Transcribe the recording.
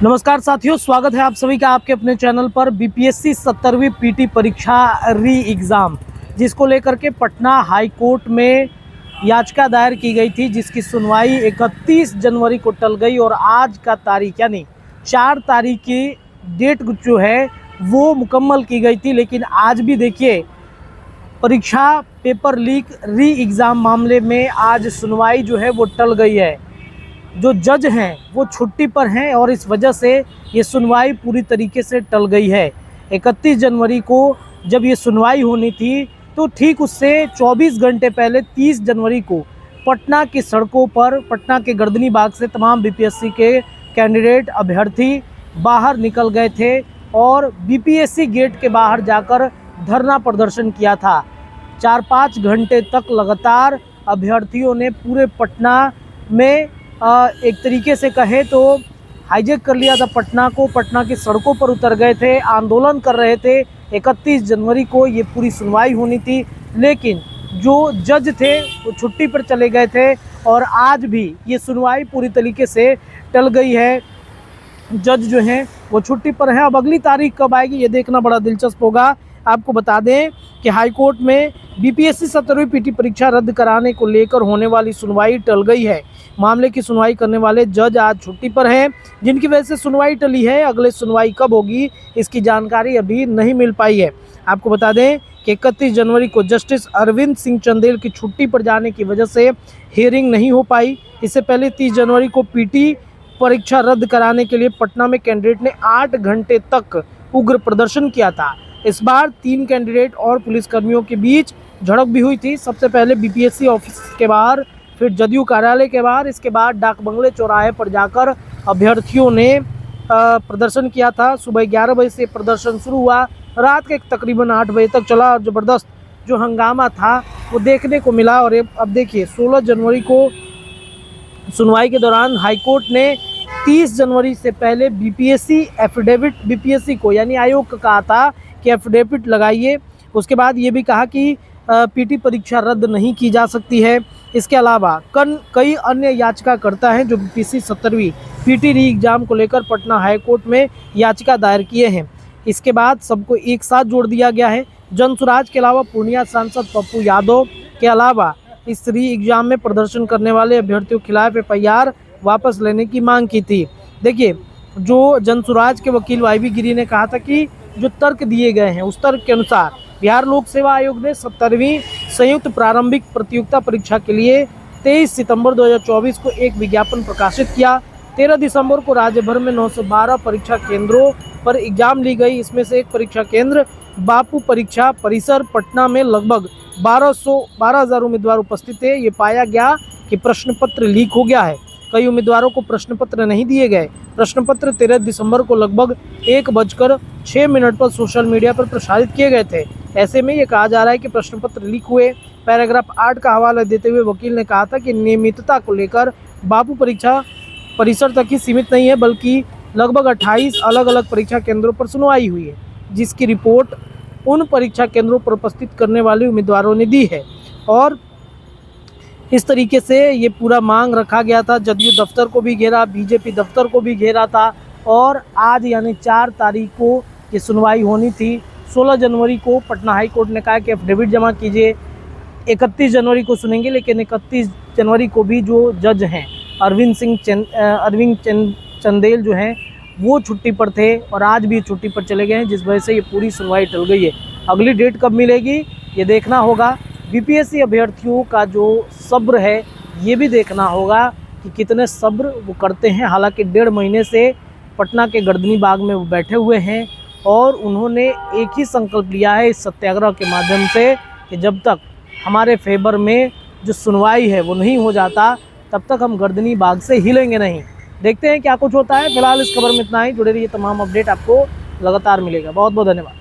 नमस्कार साथियों, स्वागत है आप सभी का आपके अपने चैनल पर। बीपीएससी 70वीं पीटी परीक्षा री एग्ज़ाम जिसको लेकर के पटना हाई कोर्ट में याचिका दायर की गई थी, जिसकी सुनवाई 31 जनवरी को टल गई और आज का तारीख यानी 4 तारीख की डेट जो है वो मुकम्मल की गई थी। लेकिन आज भी देखिए, परीक्षा पेपर लीक री एग्ज़ाम मामले में आज सुनवाई जो है वो टल गई है। जो जज हैं वो छुट्टी पर हैं और इस वजह से ये सुनवाई पूरी तरीके से टल गई है। 31 जनवरी को जब ये सुनवाई होनी थी तो ठीक उससे 24 घंटे पहले 30 जनवरी को पटना की सड़कों पर, पटना के गर्दनी बाग से तमाम बीपीएससी के कैंडिडेट अभ्यर्थी बाहर निकल गए थे और बीपीएससी गेट के बाहर जाकर धरना प्रदर्शन किया था। 4-5 घंटे तक लगातार अभ्यर्थियों ने पूरे पटना में एक तरीके से कहे तो हाईजैक कर लिया था पटना को। पटना की सड़कों पर उतर गए थे, आंदोलन कर रहे थे। 31 जनवरी को ये पूरी सुनवाई होनी थी, लेकिन जो जज थे वो छुट्टी पर चले गए थे और आज भी ये सुनवाई पूरी तरीके से टल गई है। जज जो हैं वो छुट्टी पर हैं। अब अगली तारीख कब आएगी ये देखना बड़ा दिलचस्प होगा। आपको बता दें कि हाई कोर्ट में बीपीएससी 70वीं पीटी परीक्षा रद्द कराने को लेकर होने वाली सुनवाई टल गई है। मामले की सुनवाई करने वाले जज आज छुट्टी पर हैं, जिनकी वजह से सुनवाई टली है। अगले सुनवाई कब होगी इसकी जानकारी अभी नहीं मिल पाई है। आपको बता दें कि 31 जनवरी को जस्टिस अरविंद सिंह चंदेल की छुट्टी पर जाने की वजह से हियरिंग नहीं हो पाई। इससे पहले 30 जनवरी को पीटी परीक्षा रद्द कराने के लिए पटना में कैंडिडेट ने 8 घंटे तक उग्र प्रदर्शन किया था। इस बार 3 कैंडिडेट और पुलिसकर्मियों के बीच झड़प भी हुई थी। सबसे पहले बीपीएससी ऑफिस के बाहर, फिर जदयू कार्यालय के बाहर, इसके बाद डाक बंगले चौराहे पर जाकर अभ्यर्थियों ने प्रदर्शन किया था। सुबह 11 बजे से प्रदर्शन शुरू हुआ, रात के तकरीबन 8 बजे तक चला और ज़बरदस्त जो हंगामा था वो देखने को मिला। और अब देखिए, 16 जनवरी को सुनवाई के दौरान हाईकोर्ट ने 30 जनवरी से पहले बीपीएससी को यानी आयोग को कहा था कि एफिडेविट लगाइए। उसके बाद ये भी कहा कि पीटी परीक्षा रद्द नहीं की जा सकती है। इसके अलावा कई अन्य याचिकाकर्ता हैं जो बीपीएससी 70वीं पीटी री एग्ज़ाम को लेकर पटना हाई कोर्ट में याचिका दायर किए हैं। इसके बाद सबको एक साथ जोड़ दिया गया है। जनसुराज के अलावा पूर्णिया सांसद पप्पू यादव के अलावा इस री एग्ज़ाम में प्रदर्शन करने वाले अभ्यर्थियों के खिलाफ एफआईआर वापस लेने की मांग की थी। देखिए, जो जनसुराज के वकील वाईवी गिरी ने कहा था कि जो तर्क दिए गए हैं उस तर्क के अनुसार बिहार लोक सेवा आयोग ने 70वीं संयुक्त प्रारंभिक प्रतियोगिता परीक्षा के लिए 23 सितंबर 2024 को एक विज्ञापन प्रकाशित किया। 13 दिसंबर को राज्य भर में 912 परीक्षा केंद्रों पर एग्जाम ली गई। इसमें से एक परीक्षा केंद्र बापू परीक्षा परिसर पटना में लगभग 12,000 उम्मीदवार उपस्थित थे। ये पाया गया कि प्रश्न पत्र लीक हो गया है। कई उम्मीदवारों को प्रश्न पत्र नहीं दिए गए। प्रश्न पत्र 13 दिसंबर को लगभग 1:06 पर सोशल मीडिया पर प्रसारित किए गए थे। ऐसे में ये कहा जा रहा है कि प्रश्न पत्र लीक हुए। पैराग्राफ 8 का हवाला देते हुए वकील ने कहा था कि नियमितता को लेकर बापू परीक्षा परिसर तक ही सीमित नहीं है, बल्कि लगभग 28 अलग अलग परीक्षा केंद्रों पर सुनवाई हुई है, जिसकी रिपोर्ट उन परीक्षा केंद्रों पर उपस्थित करने वाले उम्मीदवारों ने दी है। और इस तरीके से ये पूरा मांग रखा गया था। जदयू दफ्तर को भी घेरा, बीजेपी दफ्तर को भी घेरा था और आज यानी 4 तारीख को ये सुनवाई होनी थी। 16 जनवरी को पटना हाई कोर्ट ने कहा कि एफिडेविट जमा कीजिए। 31 जनवरी को सुनेंगे, लेकिन 31 जनवरी को भी जो जज हैं अरविंद चंदेल जो हैं वो छुट्टी पर थे और आज भी छुट्टी पर चले गए हैं, जिस वजह से ये पूरी सुनवाई टल गई है। अगली डेट कब मिलेगी ये देखना होगा। बीपीएससी अभ्यर्थियों का जो सब्र है ये भी देखना होगा कि कितने सब्र वो करते हैं। हालांकि 1.5 महीने से पटना के गर्दनी बाग में वो बैठे हुए हैं और उन्होंने एक ही संकल्प लिया है इस सत्याग्रह के माध्यम से कि जब तक हमारे फेवर में जो सुनवाई है वो नहीं हो जाता तब तक हम गर्दनी बाग से हिलेंगे नहीं। देखते हैं क्या कुछ होता है। फिलहाल इस खबर में इतना ही। जुड़े रहिए, तमाम अपडेट आपको लगातार मिलेगा। बहुत बहुत धन्यवाद।